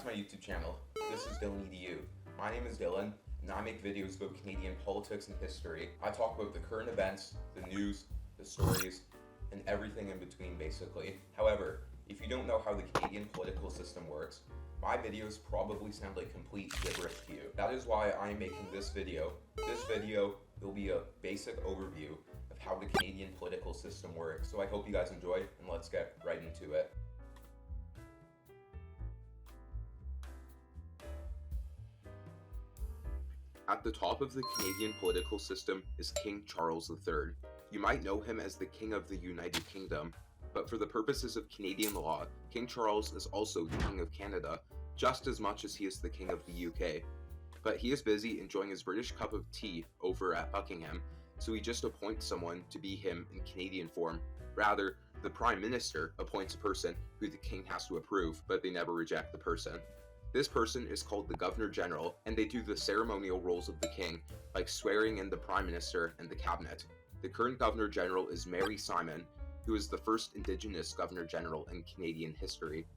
to my YouTube channel. This is Dylan EDU. My name is Dylan, and I make videos about Canadian politics and history. I talk about the current events, the news, the stories, and everything in between basically. However, if you don't know how the Canadian political system works, my videos probably sound like complete gibberish to you. That is why I am making this video. This video will be a basic overview of how the Canadian political system works. So I hope you guys enjoy, and let's get right into it. At the top of the Canadian political system is King Charles III. You might know him as the King of the United Kingdom, but for the purposes of Canadian law, King Charles is also the King of Canada, just as much as he is the King of the UK. But he is busy enjoying his British cup of tea over at Buckingham, so he just appoints someone to be him in Canadian form. Rather, the Prime Minister appoints a person who the King has to approve, but they never reject the person. This person is called the Governor General, and they do the ceremonial roles of the King, like swearing in the Prime Minister and the Cabinet. The current Governor General is Mary Simon, who is the first Indigenous Governor General in Canadian history.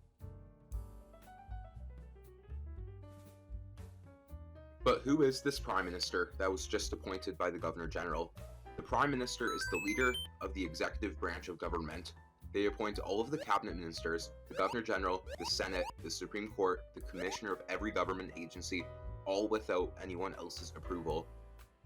But who is this Prime Minister that was just appointed by the Governor General? The Prime Minister is the leader of the executive branch of government. They appoint all of the cabinet ministers, the Governor General, the Senate, the Supreme Court, the Commissioner of every government agency, all without anyone else's approval.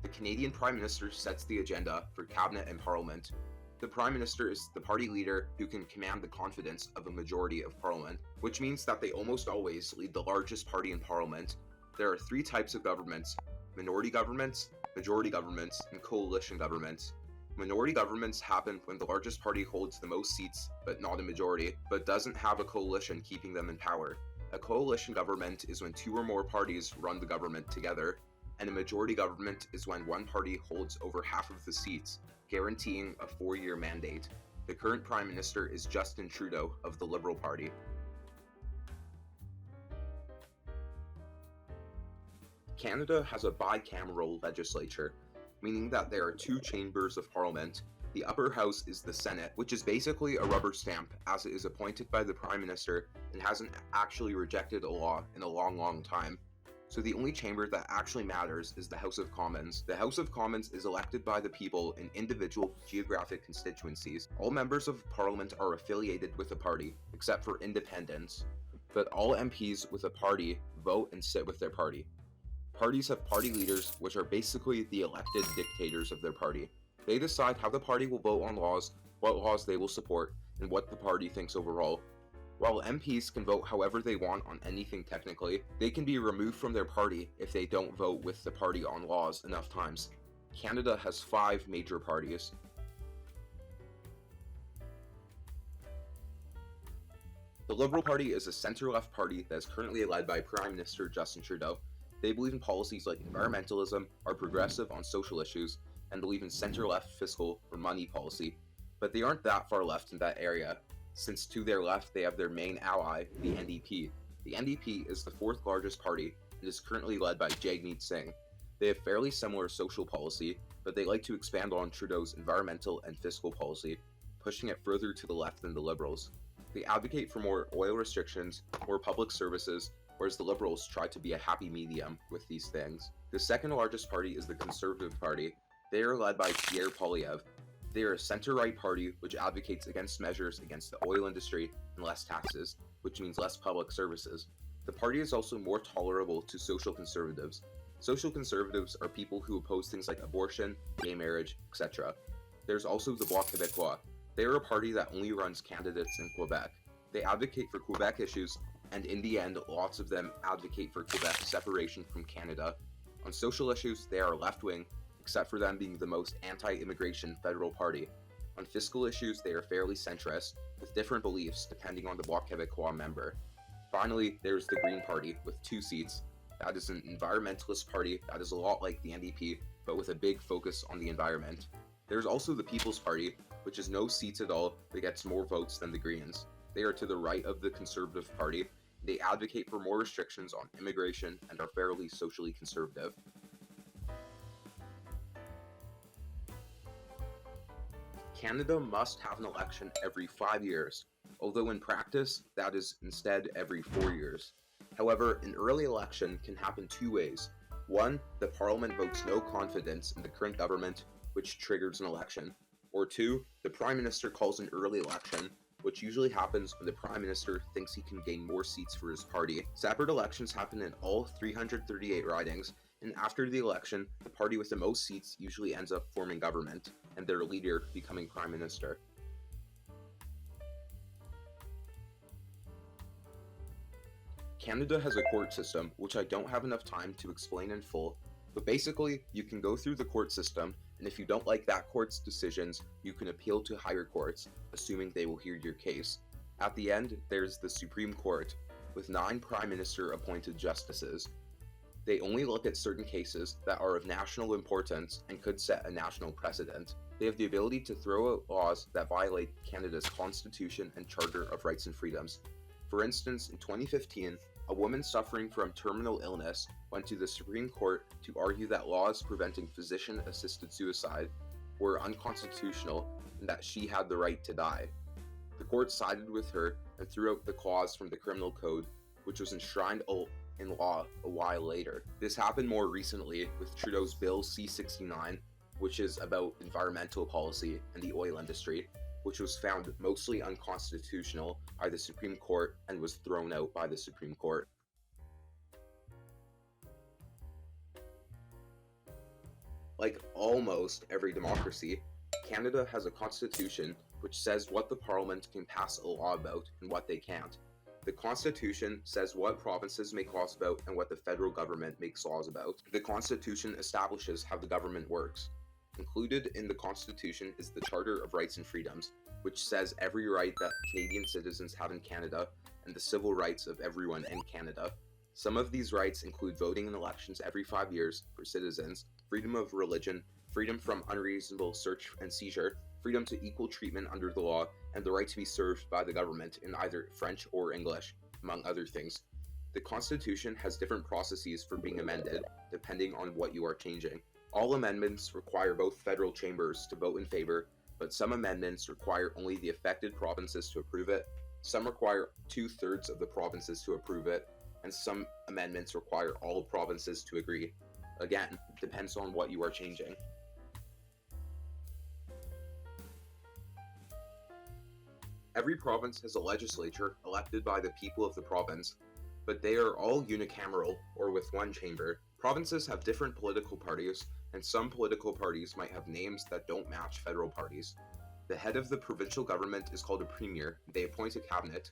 The Canadian Prime Minister sets the agenda for Cabinet and Parliament. The Prime Minister is the party leader who can command the confidence of a majority of Parliament, which means that they almost always lead the largest party in Parliament. There are three types of governments: minority governments, majority governments, and coalition governments. Minority governments happen when the largest party holds the most seats, but not a majority, but doesn't have a coalition keeping them in power. A coalition government is when two or more parties run the government together, and a majority government is when one party holds over half of the seats, guaranteeing a 4-year mandate. The current Prime Minister is Justin Trudeau of the Liberal Party. Canada has a bicameral legislature, meaning that there are two chambers of Parliament. The upper house is the Senate, which is basically a rubber stamp, as it is appointed by the Prime Minister and hasn't actually rejected a law in a long time. So the only chamber that actually matters is the House of Commons. The House of Commons is elected by the people in individual geographic constituencies. All members of Parliament are affiliated with a party, except for independents. But all MPs with a party vote and sit with their party. Parties have party leaders, which are basically the elected dictators of their party. They decide how the party will vote on laws, what laws they will support, and what the party thinks overall. While MPs can vote however they want on anything technically, they can be removed from their party if they don't vote with the party on laws enough times. Canada has 5 major parties. The Liberal Party is a center-left party that is currently led by Prime Minister Justin Trudeau. They believe in policies like environmentalism, are progressive on social issues, and believe in center-left fiscal or money policy. But they aren't that far left in that area, since to their left they have their main ally, the NDP. The NDP is the 4th largest party and is currently led by Jagmeet Singh. They have fairly similar social policy, but they like to expand on Trudeau's environmental and fiscal policy, pushing it further to the left than the Liberals. They advocate for more oil restrictions, more public services, whereas the Liberals try to be a happy medium with these things. The 2nd largest party is the Conservative Party. They are led by Pierre Poilievre. They are a center-right party which advocates against measures against the oil industry and less taxes, which means less public services. The party is also more tolerable to social conservatives. Social conservatives are people who oppose things like abortion, gay marriage, etc. There's also the Bloc Québécois. They are a party that only runs candidates in Quebec. They advocate for Quebec issues, and in the end, lots of them advocate for Quebec's separation from Canada. On social issues, they are left-wing, except for them being the most anti-immigration federal party. On fiscal issues, they are fairly centrist, with different beliefs depending on the Bloc Québécois member. Finally, there's the Green Party, with 2 seats. That is an environmentalist party that is a lot like the NDP, but with a big focus on the environment. There's also the People's Party, which has no seats at all, but gets more votes than the Greens. They are to the right of the Conservative Party. They advocate for more restrictions on immigration and are fairly socially conservative. Canada must have an election every 5 years, although in practice, that is instead every 4 years. However, an early election can happen two ways. One, the Parliament votes no confidence in the current government, which triggers an election. Or two, the Prime Minister calls an early election, which usually happens when the Prime Minister thinks he can gain more seats for his party. Separate elections happen in all 338 ridings, and after the election, the party with the most seats usually ends up forming government, and their leader becoming Prime Minister. Canada has a court system, which I don't have enough time to explain in full, but basically, you can go through the court system, and if you don't like that court's decisions, you can appeal to higher courts, assuming they will hear your case. At the end, there's the Supreme Court, with 9 Prime Minister appointed justices. They only look at certain cases that are of national importance and could set a national precedent. They have the ability to throw out laws that violate Canada's Constitution and Charter of Rights and Freedoms. For instance, in 2015, a woman suffering from terminal illness went to the Supreme Court to argue that laws preventing physician-assisted suicide were unconstitutional and that she had the right to die. The court sided with her and threw out the clause from the Criminal Code, which was enshrined in law a while later. This happened more recently with Trudeau's Bill C-69, which is about environmental policy and the oil industry, which was found mostly unconstitutional by the Supreme Court and was thrown out by the Supreme Court. Like almost every democracy, Canada has a constitution which says what the Parliament can pass a law about and what they can't. The Constitution says what provinces make laws about and what the federal government makes laws about. The Constitution establishes how the government works. Included in the Constitution is the Charter of Rights and Freedoms, which says every right that Canadian citizens have in Canada and the civil rights of everyone in Canada. Some of these rights include voting in elections every 5 years for citizens, freedom of religion, freedom from unreasonable search and seizure, freedom to equal treatment under the law, and the right to be served by the government in either French or English, among other things. The Constitution has different processes for being amended, depending on what you are changing. All amendments require both federal chambers to vote in favor, but some amendments require only the affected provinces to approve it, some require 2/3 of the provinces to approve it, and some amendments require all provinces to agree. Again, it depends on what you are changing. Every province has a legislature elected by the people of the province, but they are all unicameral or with one chamber. Provinces have different political parties, and some political parties might have names that don't match federal parties. The head of the provincial government is called a premier. They appoint a cabinet.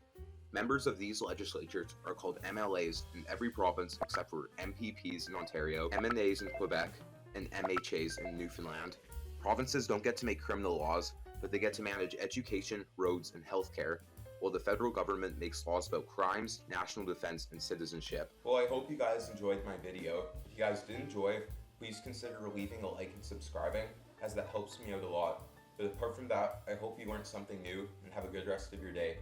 Members of these legislatures are called MLAs in every province except for MPPs in Ontario, MNAs in Quebec, and MHAs in Newfoundland. Provinces don't get to make criminal laws, but they get to manage education, roads, and healthcare, while the federal government makes laws about crimes, national defense, and citizenship. Well, I hope you guys enjoyed my video. If you guys did enjoy, please consider leaving a like and subscribing, as that helps me out a lot. But apart from that, I hope you learned something new and have a good rest of your day.